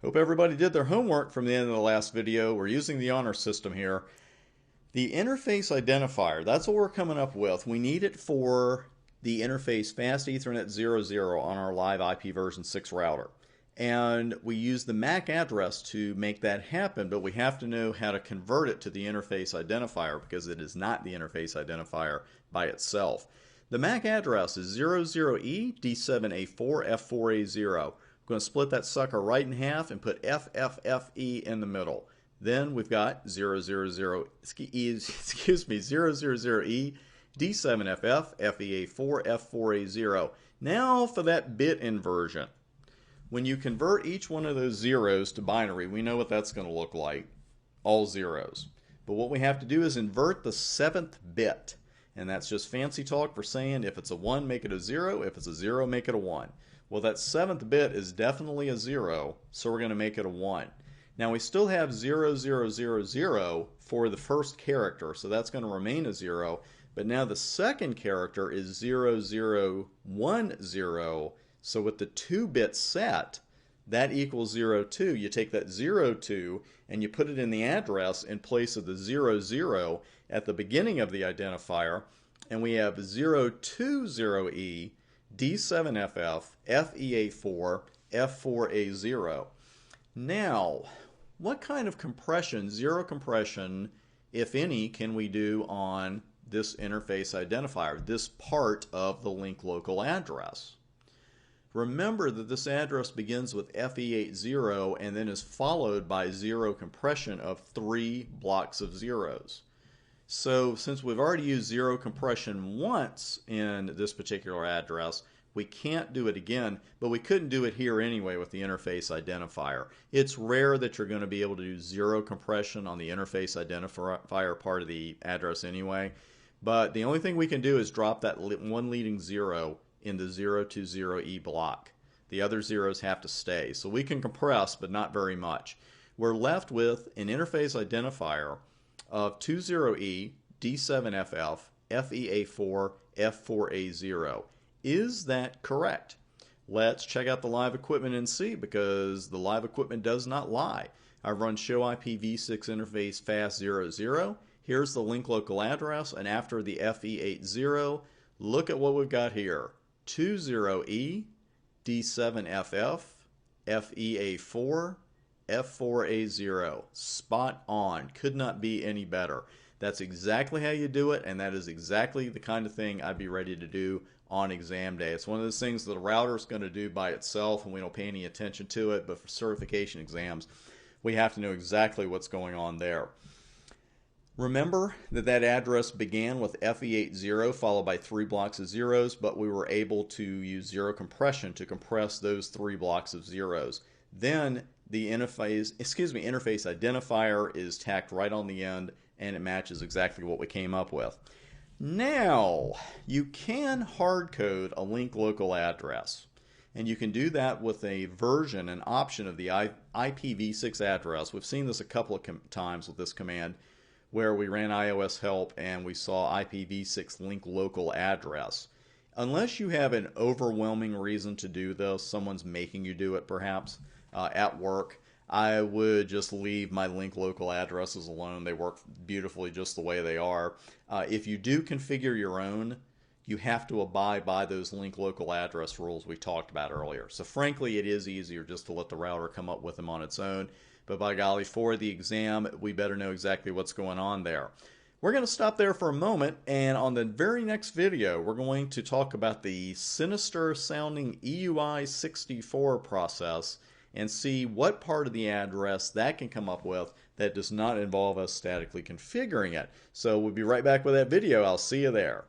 Hope everybody did their homework from the end of the last video. We're using the honor system here. The interface identifier, that's what we're coming up with. We need it for the interface Fast Ethernet 00 on our live IP version 6 router. And we use the MAC address to make that happen, but we have to know how to convert it to the interface identifier because it is not the interface identifier by itself. The MAC address is 00E D7A4 F4A0. I'm going to split that sucker right in half and put FFFE in the middle. Then we've got 000E D7FF FEA4 F4A0. Now for that bit inversion. When you convert each one of those zeros to binary, we know what that's going to look like. All zeros. But what we have to do is invert the 7th bit. And that's just fancy talk for saying if it's a 1, make it a 0. If it's a 0, make it a 1. Well, that 7th bit is definitely a 0, so we're going to make it a 1. Now we still have 0000 for the first character, so that's going to remain a 0. But now the second character is 0010. So with the 2-bit set, that equals 02. You take that 02 and you put it in the address in place of the 00 at the beginning of the identifier, and we have 020E D7FF FEA4 F4A0. Now, what kind of compression, zero compression, if any, can we do on this interface identifier, this part of the link local address? Remember that this address begins with FE80 and then is followed by zero compression of 3 blocks of zeros. So since we've already used zero compression once in this particular address, we can't do it again, but we couldn't do it here anyway with the interface identifier. It's rare that you're going to be able to do zero compression on the interface identifier part of the address anyway, but the only thing we can do is drop that one leading 0 in the 020E block. The other zeros have to stay. So we can compress, but not very much. We're left with an interface identifier of 20E D7FF FEA4 F4A0. Is that correct? Let's check out the live equipment and see, because the live equipment does not lie. I've run show IPv6 interface fast 00. Here's the link local address, and after the FE80, look at what we've got here. 20E D7FF FEA4 F4A0. Spot on. Could not be any better. That's exactly how you do it, and that is exactly the kind of thing I'd be ready to do on exam day. It's one of those things that the router is going to do by itself and we don't pay any attention to it, but for certification exams we have to know exactly what's going on there. Remember that that address began with FE80 followed by 3 blocks of zeros, but we were able to use zero compression to compress those 3 blocks of zeros. Then the interface identifier is tacked right on the end, and it matches exactly what we came up with. Now, you can hard code a link local address, and you can do that with a version, an option of the IPv6 address. We've seen this a couple of times with this command, where we ran iOS help and we saw IPv6 link local address. Unless you have an overwhelming reason to do this, someone's making you do it perhaps at work, I would just leave my link local addresses alone. They work beautifully just the way they are. If you do configure your own, you have to abide by those link local address rules we talked about earlier. So frankly, it is easier just to let the router come up with them on its own. But by golly, for the exam, we better know exactly what's going on there. We're going to stop there for a moment, and on the very next video, we're going to talk about the sinister sounding EUI64 process and see what part of the address that can come up with that does not involve us statically configuring it. So we'll be right back with that video. I'll see you there.